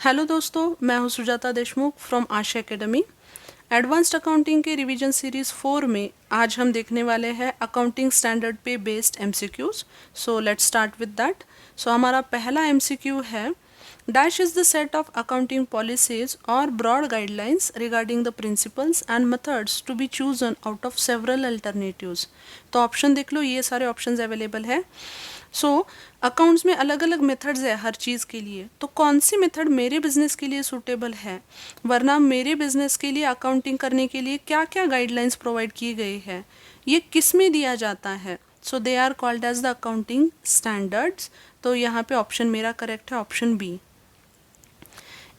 Hello दोस्तों, मैं हूं Sujata Deshmukh from Asha academy. Advanced accounting के रिवीजन सीरीज़ 4 में आज हम देखने वाले हैं अकाउंटिंग स्टैंडर्ड पे based MCQs. So let's start with that. So हमारा पहला एमसीक्यू है, dash is the set of accounting policies और broad guidelines regarding the principles and methods to be chosen out of several alternatives. तो option देख लो, ये सारे options available है। सो अकाउंट्स में अलग अलग मेथड्स है हर चीज़ के लिए, तो कौन सी मेथड मेरे बिजनेस के लिए सूटेबल है, वरना मेरे बिजनेस के लिए अकाउंटिंग करने के लिए क्या क्या गाइडलाइंस प्रोवाइड की गई है, ये किस में दिया जाता है। So they are called as the accounting standards. तो यहाँ पे ऑप्शन मेरा करेक्ट है, option b.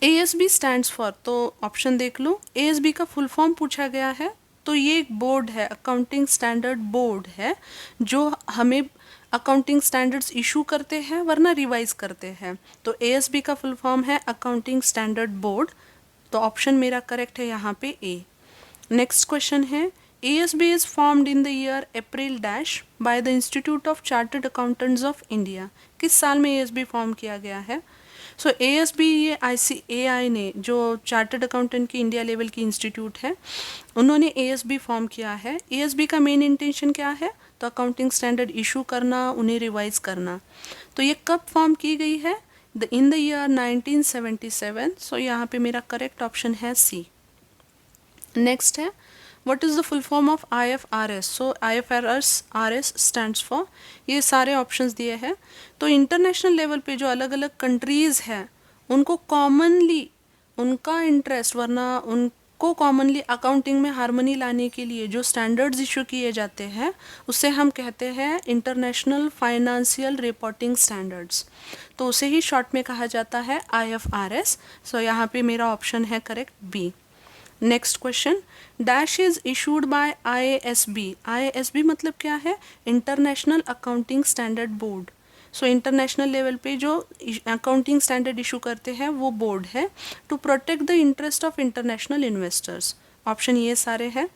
ASB stands for, तो ऑप्शन देख लो, ASB का फुल फॉर्म पूछा गया है। तो ये एक बोर्ड है, अकाउंटिंग स्टैंडर्ड बोर्ड है, जो हमें अकाउंटिंग स्टैंडर्ड्स इशू करते हैं वरना रिवाइज करते हैं। तो ASB का फुल फॉर्म है अकाउंटिंग स्टैंडर्ड बोर्ड। तो ऑप्शन मेरा करेक्ट है यहाँ पे ए। नेक्स्ट क्वेश्चन है, ASB is formed in the year April dash by the institute of chartered accountants of India. किस साल में ASB फॉर्म किया गया है? सो ASB ये ICAI ने, जो चार्टर्ड अकाउंटेंट की इंडिया लेवल की इंस्टीट्यूट है, उन्होंने ASB फॉर्म किया है। ASB का मेन इंटेंशन क्या है? तो अकाउंटिंग स्टैंडर्ड इशू करना, उन्हें रिवाइज करना। तो ये कब फॉर्म की गई है? In the year 1977। सो यहाँ पे मेरा करेक्ट ऑप्शन है सी। नेक्स्ट है, what is the full form of IFRS? So IFRS stands for, ये सारे ऑप्शंस दिए हैं। तो इंटरनेशनल लेवल पे जो अलग अलग कंट्रीज़ हैं, उनको कॉमनली उनका इंटरेस्ट, वरना उनको कॉमनली अकाउंटिंग में हार्मनी लाने के लिए जो स्टैंडर्ड्स इशू किए जाते हैं, उसे हम कहते हैं इंटरनेशनल फाइनेंशियल रिपोर्टिंग स्टैंडर्ड्स। तो उसे ही शॉर्ट में कहा जाता है IFRS। सो यहाँ पे मेरा ऑप्शन है correct b. Next question, dash is issued by IASB। IASB मतलब क्या है? International accounting standard board. So international level पे जो अकाउंटिंग स्टैंडर्ड इशू करते हैं वो बोर्ड है, to protect the interest of international investors. Option ये सारे हैं।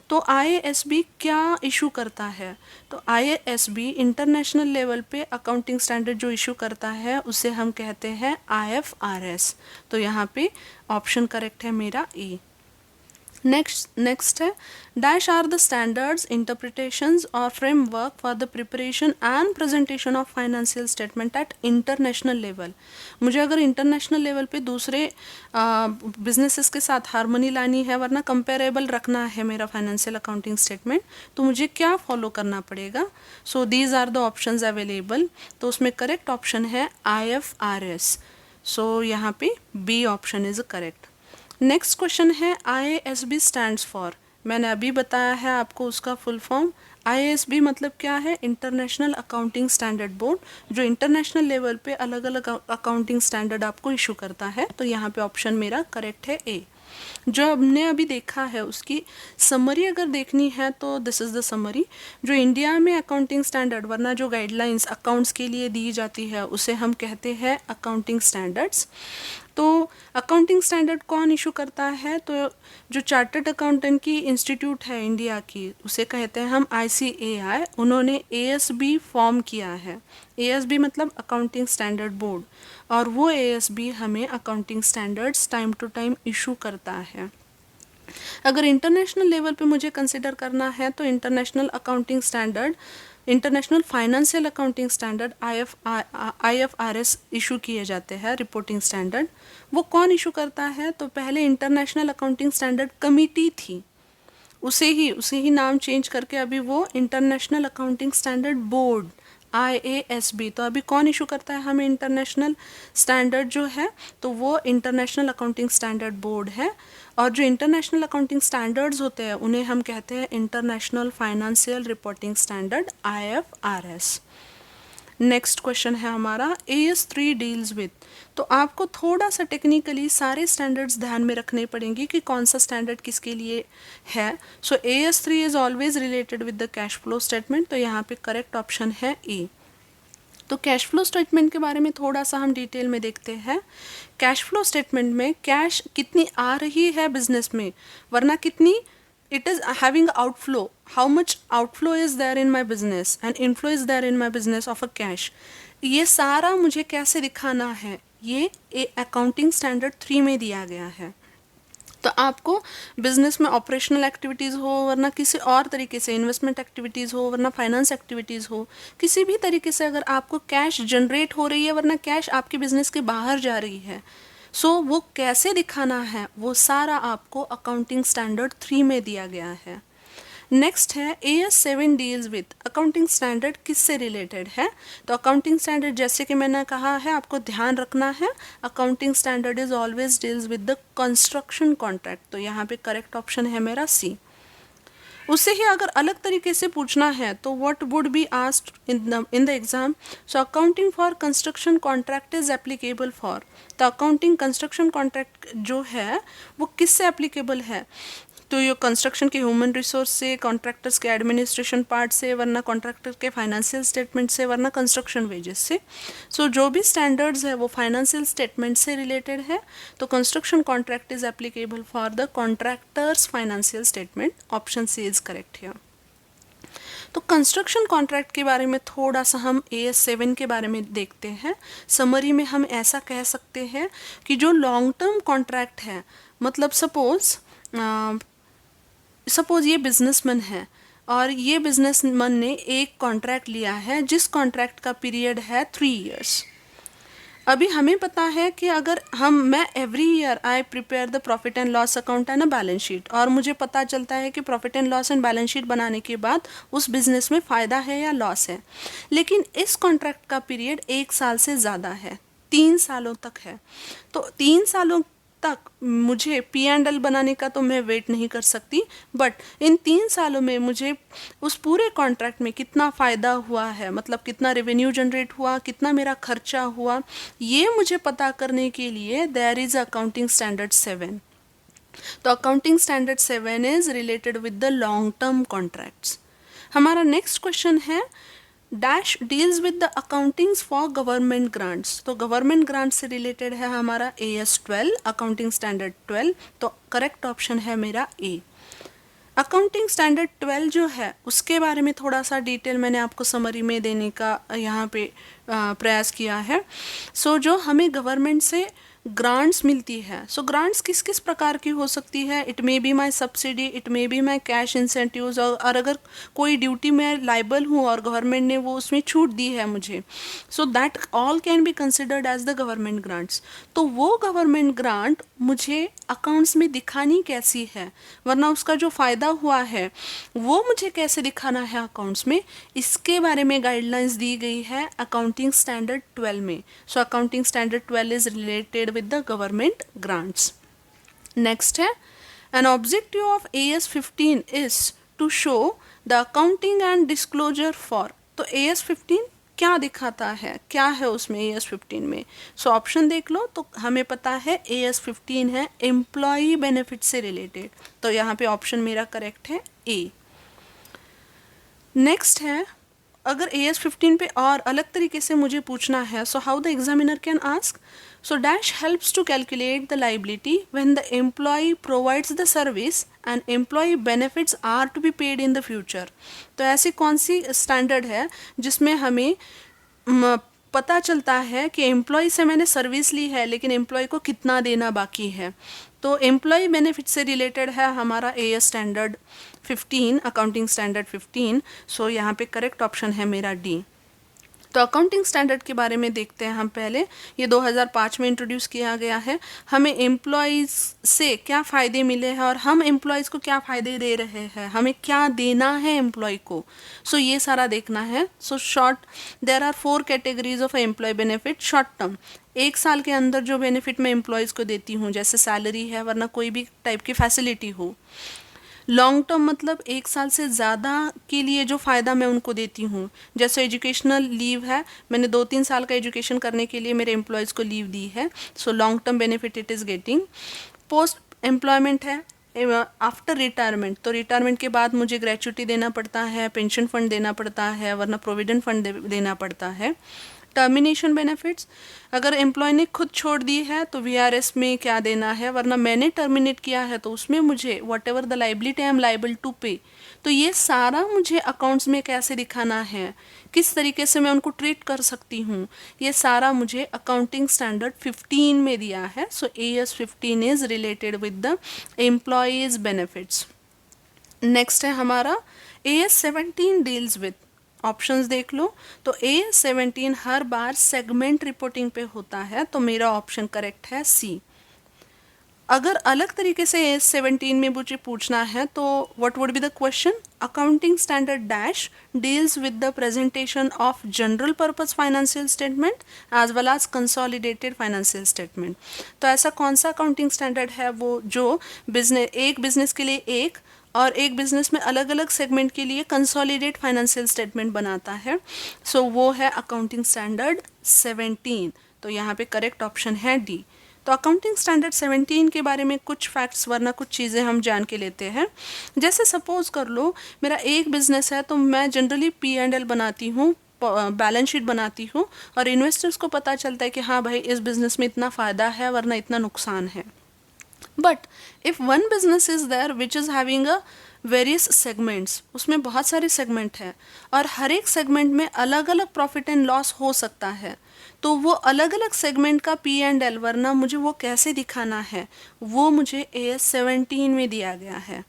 तो IASB क्या इशू करता है? तो IASB इंटरनेशनल लेवल पे अकाउंटिंग स्टैंडर्ड जो इशू करता है उसे हम कहते हैं IFRS। तो यहाँ पे ऑप्शन करेक्ट है मेरा ए। नेक्स्ट है, dash are the standards, interpretations और framework for the preparation and presentation of financial statement at international level. मुझे अगर इंटरनेशनल लेवल पे दूसरे बिजनेसेस के साथ हार्मनी लानी है, वरना कंपेरेबल रखना है मेरा फाइनेंशियल अकाउंटिंग स्टेटमेंट, तो मुझे क्या फॉलो करना पड़ेगा? So these are the options available. तो उसमें करेक्ट ऑप्शन है IFRS। सो यहाँ पे B option is correct. Next question है, IASB स्टैंड्स फॉर, मैंने अभी बताया है आपको उसका फुल फॉर्म। IASB मतलब क्या है? इंटरनेशनल अकाउंटिंग स्टैंडर्ड बोर्ड, जो इंटरनेशनल लेवल पे अलग अलग अकाउंटिंग स्टैंडर्ड आपको इशू करता है। तो यहाँ पे ऑप्शन मेरा करेक्ट है ए। जो हमने अभी देखा है उसकी समरी अगर देखनी है तो दिस इज़ द समरी। जो इंडिया में अकाउंटिंग स्टैंडर्ड, वरना जो गाइडलाइंस अकाउंट्स के लिए दी जाती है, उसे हम कहते हैं अकाउंटिंग स्टैंडर्ड्स। तो अकाउंटिंग स्टैंडर्ड कौन इशू करता है? तो जो चार्टर्ड अकाउंटेंट की इंस्टीट्यूट है इंडिया की, उसे कहते हैं हम ICAI। उन्होंने ASB फॉर्म किया है। ASB मतलब अकाउंटिंग स्टैंडर्ड बोर्ड, और वो ASB हमें accounting standards time to time issue करता है। अगर इंटरनेशनल लेवल पे मुझे कंसिडर करना है तो international accounting standard, international financial accounting standard IFRS issue किए जाते हैं, रिपोर्टिंग स्टैंडर्ड। वो कौन इशू करता है? तो पहले इंटरनेशनल अकाउंटिंग स्टैंडर्ड कमिटी थी, उसे ही नाम चेंज करके अभी वो international accounting standard board IASB। तो अभी कौन इशू करता है हमें इंटरनेशनल स्टैंडर्ड जो है? तो वो इंटरनेशनल अकाउंटिंग स्टैंडर्ड बोर्ड है। और जो इंटरनेशनल अकाउंटिंग स्टैंडर्ड्स होते हैं उन्हें हम कहते हैं international financial reporting standard IFRS। Next question है हमारा, AS3 डील्स विद। तो आपको थोड़ा सा टेक्निकली सारे स्टैंडर्ड्स ध्यान में रखने पड़ेंगे कि कौन सा स्टैंडर्ड किसके लिए है। सो AS3 is always related with the cash flow statement. तो यहाँ पे करेक्ट ऑप्शन है ए। तो कैश फ्लो स्टेटमेंट के बारे में थोड़ा सा हम डिटेल में देखते हैं। कैश फ्लो स्टेटमेंट में कैश कितनी आ रही है बिजनेस में, वरना कितनी it is having outflow, how much outflow is there in my business and inflow is there in my business of a cash। ये सारा मुझे कैसे दिखाना है? ये अकाउंटिंग स्टैंडर्ड 3 में दिया गया है। तो आपको बिजनेस में ऑपरेशनल एक्टिविटीज़ हो, वरना किसी और तरीके से इन्वेस्टमेंट एक्टिविटीज़ हो, वरना फाइनेंस एक्टिविटीज़ हो, किसी भी तरीके से अगर आपको कैश जनरेट हो रही है, वरना कैश आपके बिजनेस के बाहर जा रही है, सो वो कैसे दिखाना है वो सारा आपको अकाउंटिंग स्टैंडर्ड 3 में दिया गया है। नेक्स्ट है AS7 deals with accounting standard किससे रिलेटेड है। तो अकाउंटिंग स्टैंडर्ड जैसे कि मैंने कहा है आपको ध्यान रखना है, accounting standard is always deals with the construction contract. तो यहाँ पे करेक्ट ऑप्शन है मेरा सी। उससे ही अगर अलग तरीके से पूछना है तो what would be asked in the exam. So accounting for construction contract is applicable for. तो अकाउंटिंग कंस्ट्रक्शन कॉन्ट्रैक्ट जो है वो किससे एप्लीकेबल है। तो ये कंस्ट्रक्शन के ह्यूमन रिसोर्स से, कॉन्ट्रैक्टर्स के एडमिनिस्ट्रेशन पार्ट से, वरना कॉन्ट्रैक्टर के फाइनेंशियल स्टेटमेंट से, वरना कंस्ट्रक्शन वेजेस से। सो जो भी स्टैंडर्ड्स है वो फाइनेंशियल स्टेटमेंट से रिलेटेड है। तो construction contract is applicable for the contractors financial statement. Option C is correct here. तो कंस्ट्रक्शन कॉन्ट्रैक्ट के बारे में थोड़ा सा हम AS7 के बारे में देखते हैं। समरी में हम ऐसा कह सकते हैं कि जो लॉन्ग टर्म कॉन्ट्रैक्ट है, मतलब सपोज ये बिजनेसमैन है और ये बिजनेसमैन ने एक कॉन्ट्रैक्ट लिया है जिस कॉन्ट्रैक्ट का पीरियड है 3 इयर्स। अभी हमें पता है कि अगर मैं every year I prepare the profit and loss account and a balance sheet, और मुझे पता चलता है कि profit and loss and balance sheet बनाने के बाद उस बिजनेस में फ़ायदा है या लॉस है, लेकिन इस कॉन्ट्रैक्ट का पीरियड 1 साल से ज़्यादा है, 3 सालों तक है। तो 3 सालों तक मुझे P&L बनाने का तो मैं वेट नहीं कर सकती, बट इन 3 सालों में मुझे उस पूरे कॉन्ट्रैक्ट में कितना फ़ायदा हुआ है, मतलब कितना रेवेन्यू जनरेट हुआ, कितना मेरा खर्चा हुआ, ये मुझे पता करने के लिए देयर इज़ अकाउंटिंग स्टैंडर्ड 7। तो accounting standard 7 is related with the long term contracts. हमारा नेक्स्ट क्वेश्चन है dash deals with the accountings for government grants. तो गवर्नमेंट ग्रांट से रिलेटेड है हमारा AS12 अकाउंटिंग स्टैंडर्ड 12। तो करेक्ट ऑप्शन है मेरा ए। अकाउंटिंग स्टैंडर्ड 12 जो है उसके बारे में थोड़ा सा डिटेल मैंने आपको समरी में देने का यहाँ पे प्रयास किया है। सो जो हमें गवर्नमेंट से ग्रांट्स मिलती है, सो ग्रांट्स किस किस प्रकार की हो सकती है। It may be my subsidy, it may be my cash incentives, और अगर कोई ड्यूटी में लाइबल हूँ और गवर्नमेंट ने वो उसमें छूट दी है मुझे, so that all can be considered as the government grants. तो वो गवर्नमेंट ग्रांट मुझे अकाउंट्स में दिखानी कैसी है, वरना उसका जो फ़ायदा हुआ है वो मुझे कैसे दिखाना है अकाउंट्स में, इसके बारे में गाइडलाइंस दी गई है अकाउंटिंग स्टैंडर्ड 12 में। So accounting standard 12 is related with the government grants. Next है an objective of AS15 is to show the accounting and disclosure for। तो AS15 क्या दिखाता है, क्या है उसमें AS15 में। सो ऑप्शन देख लो तो हमें पता है AS15 है एम्प्लॉई बेनिफिट से रिलेटेड। तो यहाँ पे ऑप्शन मेरा करेक्ट है ए। नेक्स्ट है अगर AS15 पे और अलग तरीके से मुझे पूछना है, so how the examiner can ask. So dash helps to calculate the liability when the employee provides the service and employee benefits are to be paid in the future। तो ऐसी कौन सी स्टैंडर्ड है जिसमें हमें पता चलता है कि एम्प्लॉय से मैंने सर्विस ली है लेकिन एम्प्लॉय को कितना देना बाकी है। तो एम्प्लॉय बेनिफिट से रिलेटेड है हमारा AS स्टैंडर्ड 15 अकाउंटिंग स्टैंडर्ड 15। सो यहाँ पे करेक्ट ऑप्शन है मेरा डी। तो अकाउंटिंग स्टैंडर्ड के बारे में देखते हैं हम पहले। ये 2005 में इंट्रोड्यूस किया गया है। हमें एम्प्लॉयज़ से क्या फ़ायदे मिले हैं और हम एम्प्लॉयज़ को क्या फ़ायदे दे रहे हैं, हमें क्या देना है एम्प्लॉय को, सो ये सारा देखना है। So short there are 4 categories of employ benefit. Short term 1 साल के अंदर जो बेनिफिट मैं एम्प्लॉयज़ को देती हूँ, जैसे सैलरी है वरना कोई भी टाइप की फैसिलिटी हो। लॉन्ग टर्म मतलब 1 साल से ज़्यादा के लिए जो फ़ायदा मैं उनको देती हूँ, जैसे एजुकेशनल लीव है, मैंने 2-3 साल का एजुकेशन करने के लिए मेरे एम्प्लॉयज़ को लीव दी है, so long term benefit it is getting. Post employment है आफ्टर रिटायरमेंट, तो रिटायरमेंट के बाद मुझे ग्रेच्युटी देना पड़ता है, पेंशन फंड देना पड़ता है, वरना प्रोविडेंट फंड देना पड़ता है। टर्मिनेशन बेनिफिट्स, अगर एम्प्लॉय ने खुद छोड़ दी है तो वीआरएस में क्या देना है, वरना मैंने टर्मिनेट किया है तो उसमें मुझे whatever the liability I am liable to pay, तो ये सारा मुझे अकाउंट्स में कैसे दिखाना है, किस तरीके से मैं उनको ट्रीट कर सकती हूँ, ये सारा मुझे अकाउंटिंग स्टैंडर्ड 15 में दिया है. सो AS 15 is related with the employees benefits. Next है हमारा AS 17 डील्स विद, ऑप्शंस देख लो. तो AS 17 हर बार सेगमेंट रिपोर्टिंग पे होता है, तो मेरा ऑप्शन करेक्ट है सी. अगर अलग तरीके से AS 17 में मुझे पूछना है तो what would be the question, accounting standard dash deals with the presentation of general purpose financial statement as well as consolidated financial statement. तो ऐसा कौन सा अकाउंटिंग स्टैंडर्ड है वो जो एक बिजनेस के लिए एक और एक बिजनेस में अलग अलग सेगमेंट के लिए कंसोलिडेट फाइनेंशियल स्टेटमेंट बनाता है. सो वो है अकाउंटिंग स्टैंडर्ड 17. तो यहाँ पे करेक्ट ऑप्शन है डी. तो अकाउंटिंग स्टैंडर्ड 17 के बारे में कुछ फैक्ट्स वरना कुछ चीज़ें हम जान के लेते हैं. जैसे सपोज कर लो मेरा एक बिजनेस है तो मैं जनरली P&L बनाती हूँ, बैलेंस शीट बनाती हूँ और इन्वेस्टर्स को पता चलता है कि हाँ भाई इस बिजनेस में इतना फ़ायदा है वरना इतना नुकसान है. But if one business is there which is having a various segments, उसमें बहुत सारे सेगमेंट हैं और हर एक सेगमेंट में अलग अलग प्रॉफिट एंड लॉस हो सकता है, तो वो अलग अलग सेगमेंट का P&L वरना मुझे वो कैसे दिखाना है वो मुझे AS 17 में दिया गया है.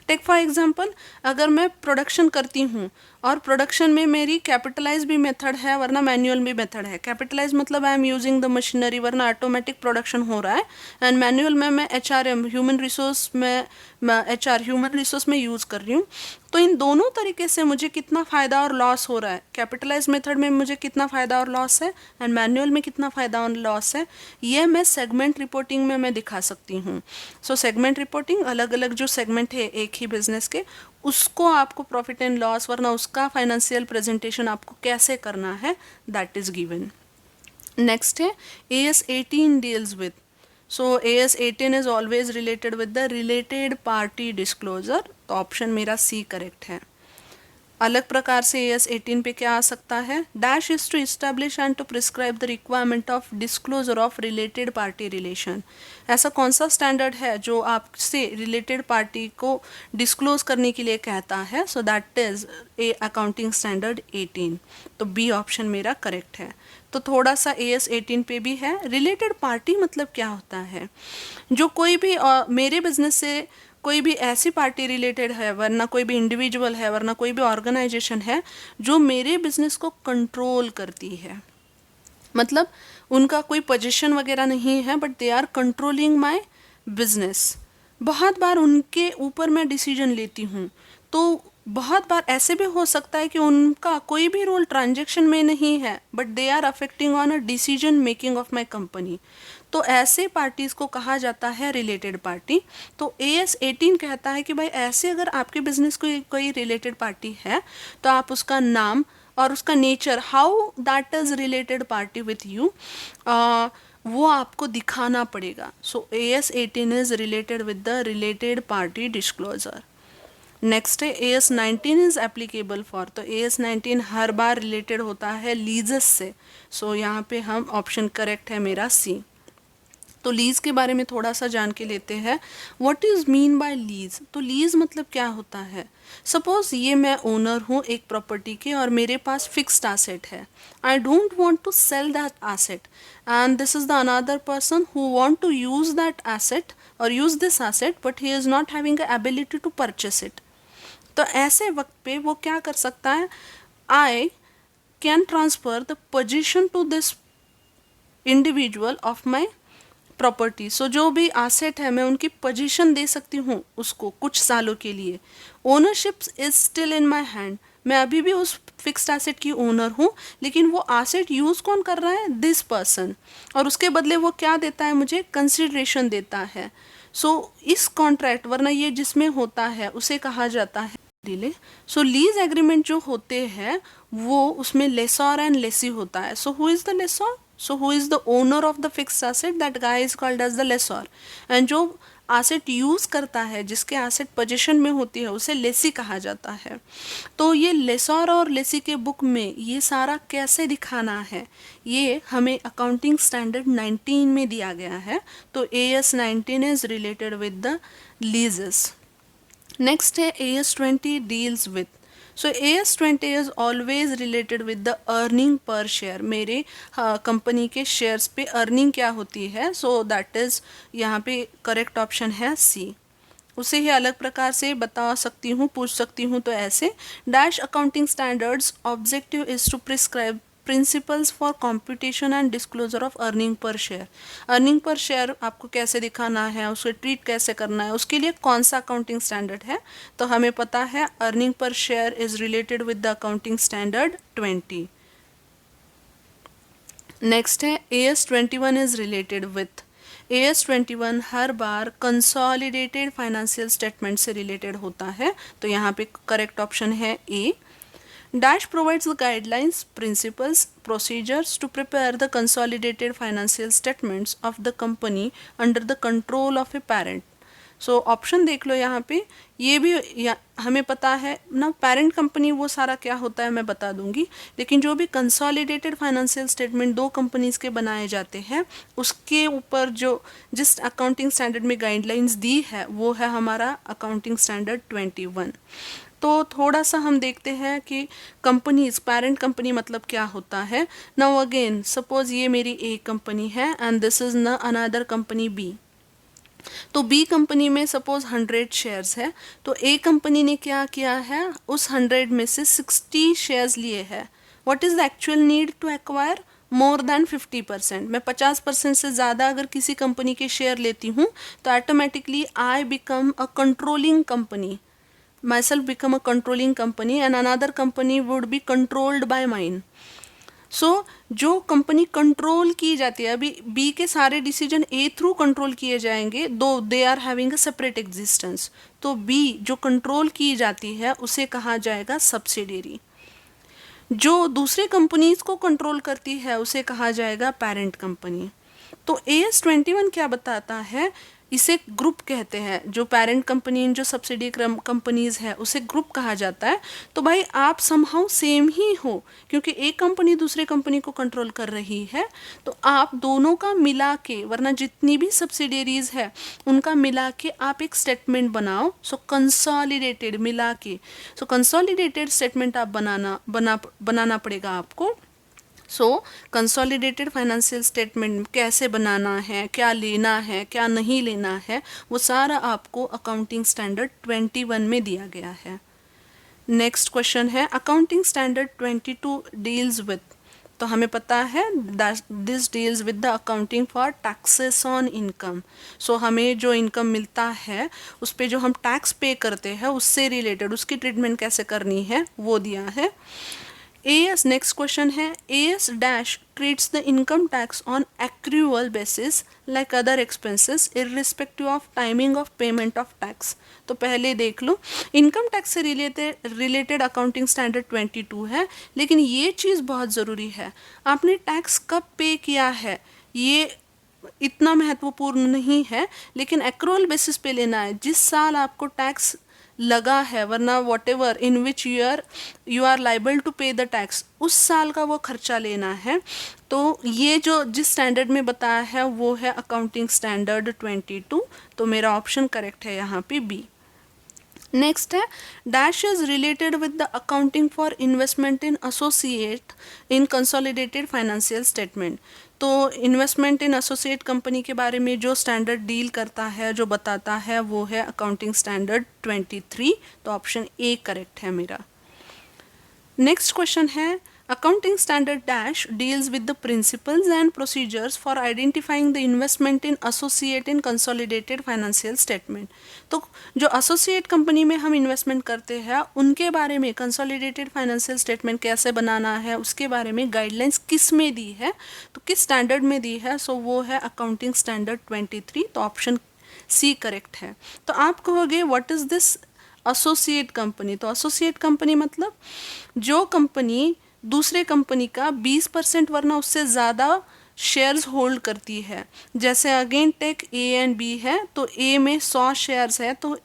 टेक फॉर एग्जांपल, अगर मैं प्रोडक्शन करती हूँ और प्रोडक्शन में मेरी कैपिटलाइज भी मेथड है वरना मैनुअल भी मेथड है. कैपिटलाइज मतलब I am using the machinery वरना ऑटोमेटिक प्रोडक्शन हो रहा है, एंड मैनुअल में मैं HRM ह्यूमन रिसोर्स में ह्यूमन रिसोर्स में यूज़ कर रही हूँ. तो इन दोनों तरीके से मुझे कितना फ़ायदा और लॉस हो रहा है, कैपिटलाइज मेथड में मुझे कितना फ़ायदा और लॉस है एंड मैनुअल में कितना फ़ायदा और लॉस है, ये मैं सेगमेंट रिपोर्टिंग में मैं दिखा सकती हूँ. सो सेगमेंट रिपोर्टिंग, अलग अलग जो सेगमेंट है एक ही बिजनेस के, उसको आपको प्रॉफिट एंड लॉस वरना उसका फाइनेंशियल प्रेजेंटेशन आपको कैसे करना है, दैट इज़ गिवन. नेक्स्ट है AS 18 deals with. So AS 18 is always related with the related party disclosure. तो ऑप्शन मेरा सी करेक्ट है. अलग प्रकार से AS 18 पे क्या आ सकता है, dash is to establish and to prescribe the requirement of disclosure of related party relation. ऐसा कौन सा स्टैंडर्ड है जो आपसे रिलेटेड पार्टी को डिस्क्लोज करने के लिए कहता है, सो that is a accounting standard 18. तो बी ऑप्शन मेरा करेक्ट है. तो थोड़ा सा AS 18 पे भी है. रिलेटेड पार्टी मतलब क्या होता है, जो कोई भी मेरे बिजनेस से कोई भी ऐसी पार्टी रिलेटेड है वरना कोई भी इंडिविजुअल है वरना कोई भी ऑर्गेनाइजेशन है जो मेरे बिजनेस को कंट्रोल करती है, मतलब उनका कोई पोजीशन वगैरह नहीं है but they are controlling my business. बहुत बार उनके ऊपर मैं डिसीजन लेती हूँ, तो बहुत बार ऐसे भी हो सकता है कि उनका कोई भी रोल ट्रांजैक्शन में नहीं है but they are affecting on a decision making of my company. तो ऐसे पार्टीज़ को कहा जाता है रिलेटेड पार्टी. तो AS 18 कहता है कि भाई ऐसे अगर आपके बिजनेस को कोई रिलेटेड पार्टी है तो आप उसका नाम और उसका nature, how that is related party with you, वो आपको दिखाना पड़ेगा. सो AS 18 is related with the related party disclosure. Next है AS 19 इज़ एप्लीकेबल फॉर. तो AS 19 हर बार रिलेटेड होता है लीजेस से. सो यहाँ पे हम ऑप्शन करेक्ट है मेरा सी. तो लीज़ के बारे में थोड़ा सा जान के लेते हैं. What is mean by lease. तो लीज़ मतलब क्या होता है, सपोज ये मैं ओनर हूँ एक प्रॉपर्टी के और मेरे पास फिक्स्ड एसेट है. I don't want to sell that asset and this is the another person who want to use that asset और use this asset but he is not having a ability to purchase it. तो ऐसे वक्त पे वो क्या कर सकता है, I can transfer the position to this individual of my property. So जो भी एसेट है मैं उनकी पोजीशन दे सकती हूँ उसको कुछ सालों के लिए. Ownership is still in my hand. मैं अभी भी उस फिक्स्ड एसेट की ओनर हूँ, लेकिन वो एसेट यूज़ कौन कर रहा है, दिस पर्सन, और उसके बदले वो क्या देता है, मुझे कंसिडरेशन देता है. सो इस कॉन्ट्रैक्ट वरना ये जिसमें होता है उसे कहा जाता है डिले. सो लीज एग्रीमेंट जो होते हैं वो उसमें लेसर एंड लेसी होता है. So who is the lessor, so who is the owner of the fixed asset, that guy is called as the lessor, and जो एसेट यूज़ करता है, जिसके एसेट पोजीशन में होती है, उसे लेसी कहा जाता है। तो ये लेसर और लेसी के बुक में ये सारा कैसे दिखाना है, ये हमें अकाउंटिंग स्टैंडर्ड 19 में दिया गया है। तो AS 19 is related with the लीजेस। Next है AS 20 deals with, so AS 20 is always related with the earning per share. मेरे कंपनी के शेयर्स पे अर्निंग क्या होती है, सो दैट इज यहाँ पे करेक्ट ऑप्शन है C। उसे ही अलग प्रकार से बता सकती हूँ, पूछ सकती हूँ, तो ऐसे dash accounting standards objective is to prescribe principles for computation and disclosure of earning per share. Earning per share आपको कैसे दिखाना है, उसे ट्रीट कैसे करना है, उसके लिए कौन सा अकाउंटिंग स्टैंडर्ड है, तो हमें पता है earning per share is related with the accounting standard 20। Next है AS 21 is related with, AS 21 her bar consolidated financial statement से रिलेटेड होता है, तो यहाँ पे करेक्ट ऑप्शन है A। Dash provides the guidelines, principles, procedures to prepare the consolidated financial statements of the company under the control of a parent. So option देख लो यहाँ पे, ये भी हमें पता है ना, पेरेंट कंपनी वो सारा क्या होता है मैं बता दूंगी, लेकिन जो भी कंसोलिडेटेड फाइनेंशियल स्टेटमेंट दो कंपनीज के बनाए जाते हैं, उसके ऊपर जो जिस अकाउंटिंग स्टैंडर्ड में गाइडलाइंस दी है वो है हमारा अकाउंटिंग स्टैंडर्ड 21। तो थोड़ा सा हम देखते हैं कि कंपनीज, पेरेंट कंपनी मतलब क्या होता है। नाउ अगेन सपोज ये मेरी ए कंपनी है एंड दिस इज न अनदर कंपनी बी। तो बी कंपनी में सपोज 100 शेयर्स है, तो ए कंपनी ने क्या किया है, उस 100 में से 60 शेयर्स लिए है। What is the actual need to acquire more than 50%। मैं 50% से ज़्यादा अगर किसी कंपनी के शेयर लेती हूँ तो automatically I become a controlling company, myself become a controlling company and another company would be controlled by mine. सो जो कंपनी कंट्रोल की जाती है, अभी बी के सारे डिसीजन ए थ्रू कंट्रोल किए जाएंगे, though they are having a separate existence. तो बी जो कंट्रोल की जाती है उसे कहा जाएगा सब्सिडियरी। जो दूसरे कंपनीज को कंट्रोल करती है उसे कहा जाएगा पेरेंट कंपनी। तो AS 21 क्या बताता है, इसे ग्रुप कहते हैं। जो पेरेंट कंपनी, जो सब्सिडी कंपनीज है उसे ग्रुप कहा जाता है। तो भाई आप समहाउ सेम ही हो, क्योंकि एक कंपनी दूसरे कंपनी को कंट्रोल कर रही है, तो आप दोनों का मिला के, वरना जितनी भी सब्सिडियरीज है उनका मिला के आप एक स्टेटमेंट बनाओ। सो कंसोलिडेटेड मिला के, सो कंसोलिडेटेड स्टेटमेंट आप बनाना पड़ेगा आपको। सो कंसोलिडेटेड फाइनेंशियल स्टेटमेंट कैसे बनाना है, क्या लेना है, क्या नहीं लेना है, वो सारा आपको अकाउंटिंग स्टैंडर्ड 21 में दिया गया है। नेक्स्ट क्वेश्चन है अकाउंटिंग स्टैंडर्ड 22 डील्स विद, तो हमें पता है this deals with the accounting for taxes on income. So हमें जो इनकम मिलता है उस पर जो हम टैक्स पे करते हैं उससे रिलेटेड उसकी ट्रीटमेंट कैसे करनी है वो दिया है। AS नेक्स्ट क्वेश्चन है AS dash treats the income tax on accrual basis like other expenses irrespective of timing of payment of tax. तो पहले देख लो, इनकम टैक्स से रिलेटेड अकाउंटिंग स्टैंडर्ड 22 है, लेकिन ये चीज़ बहुत ज़रूरी है, आपने टैक्स कब पे किया है ये इतना महत्वपूर्ण नहीं है, लेकिन एक्रूअल बेसिस पे लेना है, जिस साल आपको टैक्स लगा है, वरना whatever in which you are liable to pay the tax, उस साल का वो खर्चा लेना है। तो ये जो जिस स्टैंडर्ड में बताया है वो है अकाउंटिंग स्टैंडर्ड 22। तो मेरा ऑप्शन करेक्ट है यहाँ पे बी। नेक्स्ट है dash is related with the accounting for investment in associate in consolidated financial statement. तो इन्वेस्टमेंट इन एसोसिएट कंपनी के बारे में जो स्टैंडर्ड डील करता है, जो बताता है, वो है अकाउंटिंग स्टैंडर्ड 23। तो ऑप्शन ए करेक्ट है मेरा। नेक्स्ट क्वेश्चन है accounting standard dash deals with the principles and procedures for identifying the investment in associate in consolidated financial statement. तो जो एसोसिएट कंपनी में हम इन्वेस्टमेंट करते हैं उनके बारे में कंसोलिडेटेड फाइनेंशियल स्टेटमेंट कैसे बनाना है उसके बारे में गाइडलाइंस किस में दी है, तो किस स्टैंडर्ड में दी है, सो वो है अकाउंटिंग स्टैंडर्ड 23। तो ऑप्शन सी करेक्ट है। तो आप कहोगे what is this associate company. तो एसोसिएट कंपनी मतलब जो कंपनी दूसरे कंपनी का 20% वरना उससे ज़्यादा शेयर्स होल्ड करती है। जैसे again take A and B है, तो ए में 100 शेयर्स है, तो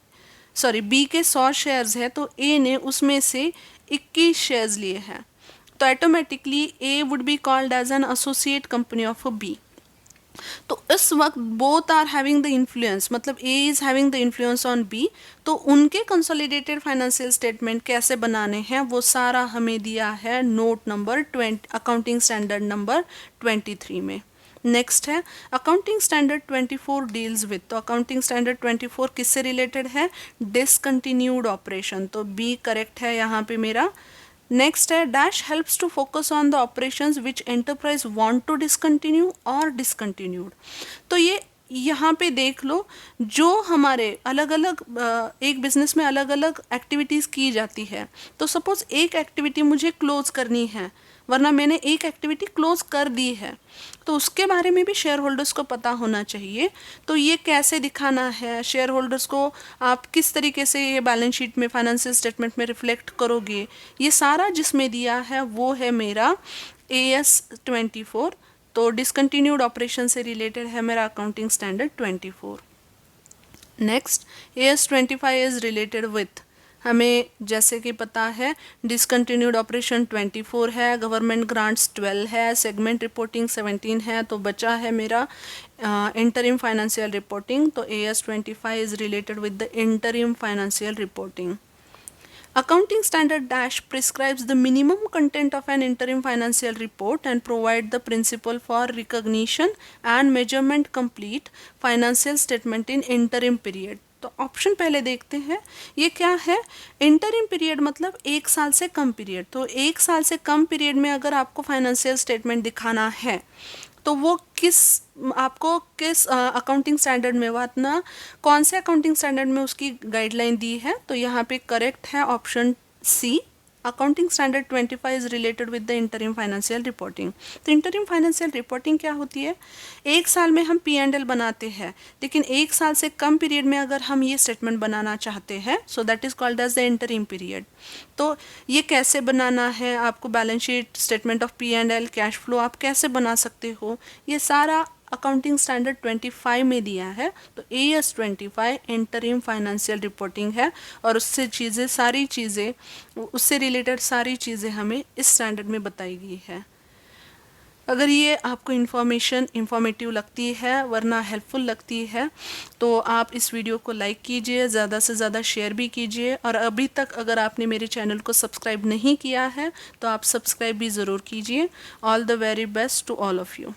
सॉरी बी के 100 शेयर्स है, तो ए ने उसमें से 21 शेयर्स लिए हैं, तो automatically A would be called as an associate company of a B. तो इस वक्त both are having the influence, मतलब A is having the influence on B, तो उनके कंसोलिडेटेड फाइनेंशियल स्टेटमेंट कैसे बनाने हैं वो सारा हमें दिया है note number 20 accounting standard number 23 में। नेक्स्ट है अकाउंटिंग स्टैंडर्ड 24 डील्स विद, तो अकाउंटिंग स्टैंडर्ड 24 किससे रिलेटेड है? डिसकंटिन्यूड ऑपरेशन, तो बी करेक्ट है यहाँ पे मेरा। नेक्स्ट है dash helps to focus on the operations which enterprise want to discontinue और डिसकंटिन्यूड। तो ये यहाँ पे देख लो, जो हमारे अलग अलग एक बिजनेस में अलग अलग एक्टिविटीज़ की जाती है, तो सपोज एक एक्टिविटी मुझे क्लोज करनी है, वरना मैंने एक एक्टिविटी क्लोज कर दी है, तो उसके बारे में भी शेयर होल्डर्स को पता होना चाहिए। तो ये कैसे दिखाना है शेयर होल्डर्स को, आप किस तरीके से ये बैलेंस शीट में फाइनेंशियल स्टेटमेंट में रिफ्लेक्ट करोगे, ये सारा जिसमें दिया है वो है मेरा AS 24। तो डिसकंटिन्यूड ऑपरेशन से रिलेटेड है मेरा accounting standard 24। Next AS 25 is related with, हमें जैसे कि पता है डिसकंटिन्यूड ऑपरेशन 24 है, गवर्नमेंट ग्रांट्स 12 है, सेगमेंट रिपोर्टिंग 17 है, तो बचा है मेरा इंटरिम फाइनेंशियल रिपोर्टिंग। तो AS 25 is related with the interim financial reporting. Accounting standard dash prescribes the minimum content of an interim financial report and provide the principle for recognition and measurement complete financial statement in interim period। तो option पहले देखते हैं, ये क्या है? Interim period मतलब 1 साल से कम पीरियड। तो 1 साल से कम पीरियड में अगर आपको फाइनेंशियल स्टेटमेंट दिखाना है, तो वो आपको किस अकाउंटिंग स्टैंडर्ड में, वरना कौन से अकाउंटिंग स्टैंडर्ड में उसकी गाइडलाइन दी है? तो यहाँ पे करेक्ट है option C, accounting standard 25 is related with the interim financial reporting. तो इंटरिम फाइनेंशियल रिपोर्टिंग क्या होती है? 1 साल में हम P&L बनाते हैं, लेकिन 1 साल से कम पीरियड में अगर हम ये स्टेटमेंट बनाना चाहते हैं, so that is called as the interim period. तो ये कैसे बनाना है, आपको balance sheet, statement of P&L, cash flow आप कैसे बना सकते हो, ये सारा अकाउंटिंग स्टैंडर्ड 25 में दिया है। तो AS 25 इंटरिम फाइनेंशियल रिपोर्टिंग है, और उससे रिलेटेड सारी चीज़ें हमें इस स्टैंडर्ड में बताई गई है। अगर ये आपको इंफॉर्मेटिव लगती है, वरना हेल्पफुल लगती है, तो आप इस वीडियो को लाइक कीजिए, ज़्यादा से ज़्यादा शेयर भी कीजिए, और अभी तक अगर आपने मेरे चैनल को सब्सक्राइब नहीं किया है तो आप सब्सक्राइब भी ज़रूर कीजिए। All the very best to all of you.